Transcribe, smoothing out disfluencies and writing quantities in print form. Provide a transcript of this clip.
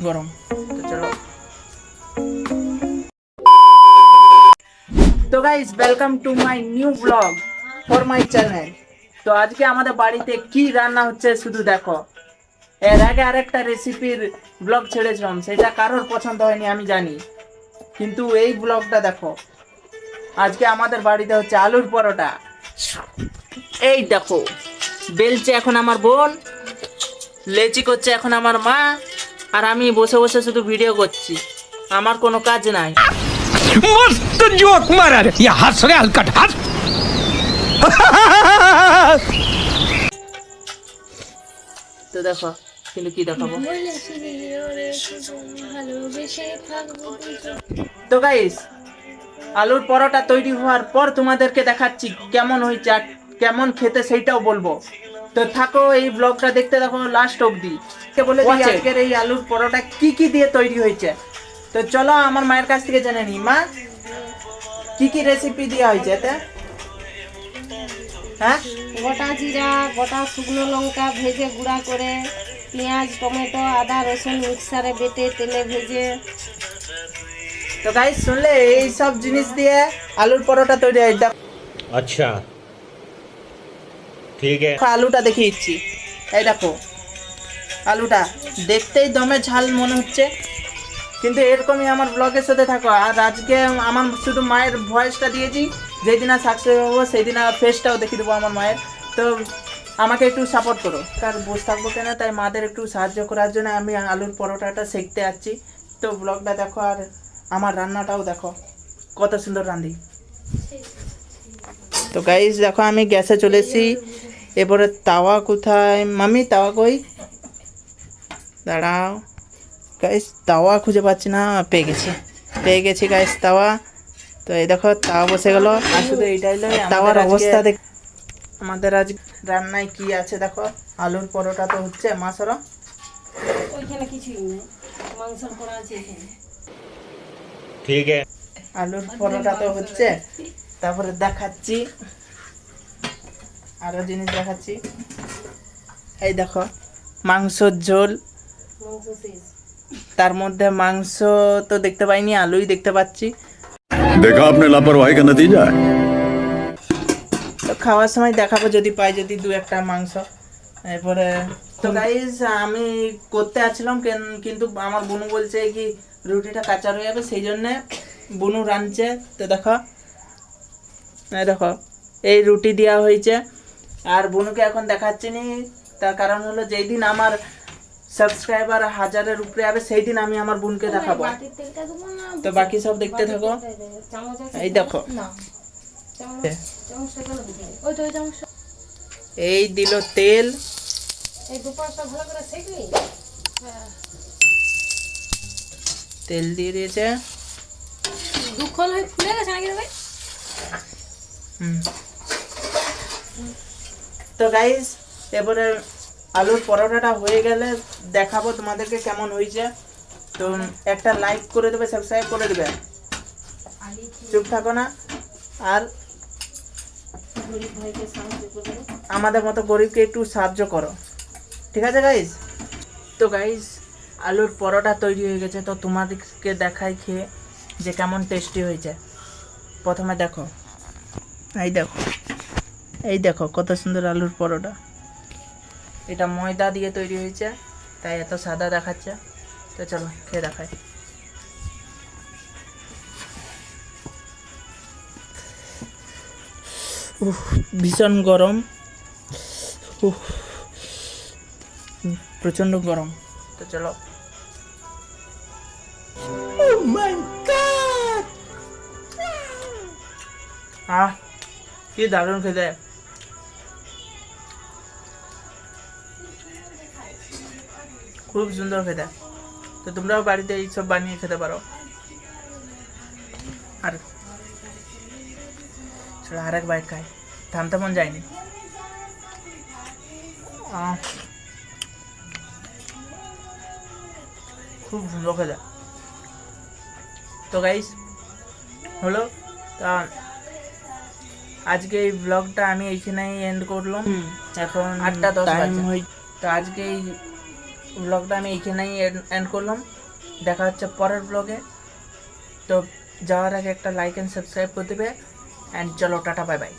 গরম। তো চলো। তো guys welcome to my new blog for my channel. তো আজকে আমাদের বাড়িতে কি রান্না হচ্ছে শুধু দেখো। এর আগে আরেকটা রেসিপির ব্লগ ছেড়েছিলাম, সেটা কারোর পছন্দ হয়নি আমি জানি, কিন্তু এই ব্লগটা দেখো। আজকে আমাদের বাড়িতে হচ্ছে আলুর পরোটা। এই দেখো, বেলছে এখন আমার বোন, লেচি করছে এখন আমার মা, আর আমি বসে বসে শুধু ভিডিও করছি, আমার কোনো কাজ নাই। मस्त जोक मारा रे ये हंस रे हलकट हंस তো দেখো, কিন্তু কি দেখাবো। তো গাইস, আলুর পরোটা তৈরি হওয়ার পর তোমাদেরকে দেখাচ্ছি কেমন হয়েছে আর কেমন খেতে সেইটাও বলবো। তো থাকো, এই ব্লগটা দেখতে থাকো লাস্ট অবধি। বলে দিই আজকের এই আলুর পরোটা কি কি দিয়ে তৈরি হয়েছে। তো চলো আমার মায়ের কাছ থেকে জেনে নিই। মা, কি কি রেসিপি দেওয়া হয়েছে এতে? হ্যাঁ, গোটা জিরা, গোটা শুকনো লঙ্কা ভেজে গুঁড়া করে, পেঁয়াজ, টমেটো, আদা, রসুন মিক্সারে বেটে তেলে ভেজে। তো গাইস শুনলে, এই সব জিনিস দিয়ে আলুর পরোটা তৈরি হয়। দেখো अच्छा ठीक है আলুটা দেখিয়ে দিচ্ছি। এই দেখো, আলুটা দেখতেই দমে ঝাল মনে হচ্ছে, কিন্তু এরকমই আমার ব্লগের সাথে থাকো। আর আজকে আমার শুধু মায়ের ভয়েসটা দিয়েছি, যেদিন আর সাকসেস হবো সেই দিন আর ফেসটাও দেখিয়ে দেবো আমার মায়ের। তো আমাকে একটু সাপোর্ট করো, কার বসে থাকবো কেন, তাই মাদের একটু সাহায্য করার জন্য আমি আলুর পরোটাটা শিখতে যাচ্ছি। তো ব্লগটা দেখো আর আমার রান্নাটাও দেখো, কত সুন্দর রাঁধি। তো গাইস দেখো, আমি গ্যাসে চলে এসেছি। এবারে তাওয়া কোথায়, মামি তাওয়া কই? দাঁড়াও গাইস, তাওয়া খুঁজে পাচ্ছি না। পেয়ে গেছি গাইস তাওয়া। তো এই দেখো তাওয়া বসে গেল। আর শুধু এইটাই নয়, তাওয়ার অবস্থা দেখ। আমাদের আজ রান্নায় কি আছে দেখো। আলুর পরোটা তো হচ্ছে, মাছরা ওইখানে কিছুই নেই, মাংসর করা আছে এখানে। ठीक है আলুর পরোটা তো হচ্ছে, তারপরে দেখাচ্ছি আরো জিনিস দেখাচ্ছি। এই দেখো, মাংসর ঝোল, মাংস শেষ। তার মধ্যে মাংস তো দেখতে পাইনি, আলুই দেখতে পাচ্ছি। देखा आपने लापरवाही का नतीजा है। তো খাওয়ার সময় দেখাবো যদি পাই, যদি দু একটা মাংস। এরপরে তো গাইস, আমি করতে আসছিলাম কিন্তু আমার বুনু বলছে কি রুটিটা কাঁচা রয়ে যাবে, সেই জন্যে বুনু রাঁধছে। তো দেখো, এই দেখো এই রুটি দেওয়া হয়েছে। আর বুনুকে এখন দেখাচ্ছি নি, তার কারণ হলো যেই দিন আমার সাবস্ক্রাইবার 1000-এর উপরে যাবে সেই দিন আমি আমার বোনকে দেখাবো। বাটির তেলটা দেবো না, তো বাকি সব দেখতে থাকো। চামচ আছে? এই দেখো, না, চামচটা কেন দিতে হবে? ওই তো ওই চামচটা। এই দিল তেল। এই দুপাশটা ভালো করে সেঁকলি। তেল দিয়ে দিয়েছে। দুখল হয়ে ফুলে গেছে নাকি ভাই? হুম। তো গাইস, এবারে আলুর পরোটাটা হয়ে গেলে দেখাবো তোমাদেরকে কেমন হয়েছে। তো একটা লাইক করে দেবে, সাবস্ক্রাইব করে দেবে, চুপ থাকো না। আর গরিব ভাইকে সাহায্য করে দেবো। আমাদের মতো গরিবকে একটু সাহায্য করো, ঠিক আছে গাইস? তো গাইস, আলুর পরোটা তৈরি হয়ে গেছে। তো তোমাদেরকে দেখাই খেয়ে যে কেমন টেস্টি হয়েছে। প্রথমে দেখো, এই দেখো, এই দেখো কত সুন্দর আলুর পরোটা। এটা ময়দা দিয়ে তৈরি হয়েছে, তাই এত সাদা দেখাচ্ছে। তো চলো খেয়ে দেখাই। ভীষণ গরম, প্রচন্ড গরম। তো চলো। কি দারুণ খেতে, খুব সুন্দর খেতে। তো তোমরাও বাড়িতে এইসব বানিয়ে খেতে পারো। আর চলো আরেক বাইক খাই, থামতে মন যায়নি। খুব সুন্দর খেতে। তো গাইস হলো, তা আজকে এই ব্লগটা আমি এইখানেই এন্ড করলাম। এখন 8:10 বাজে। তো আজকে এই ব্লগটা আমি এইখানেই এন্ড করলাম। দেখা হচ্ছে পরের ব্লগে। তো যাওয়ার আগে একটা লাইক অ্যান্ড সাবস্ক্রাইব করে দেবে। অ্যান্ড চলো টাটা, বাই বাই।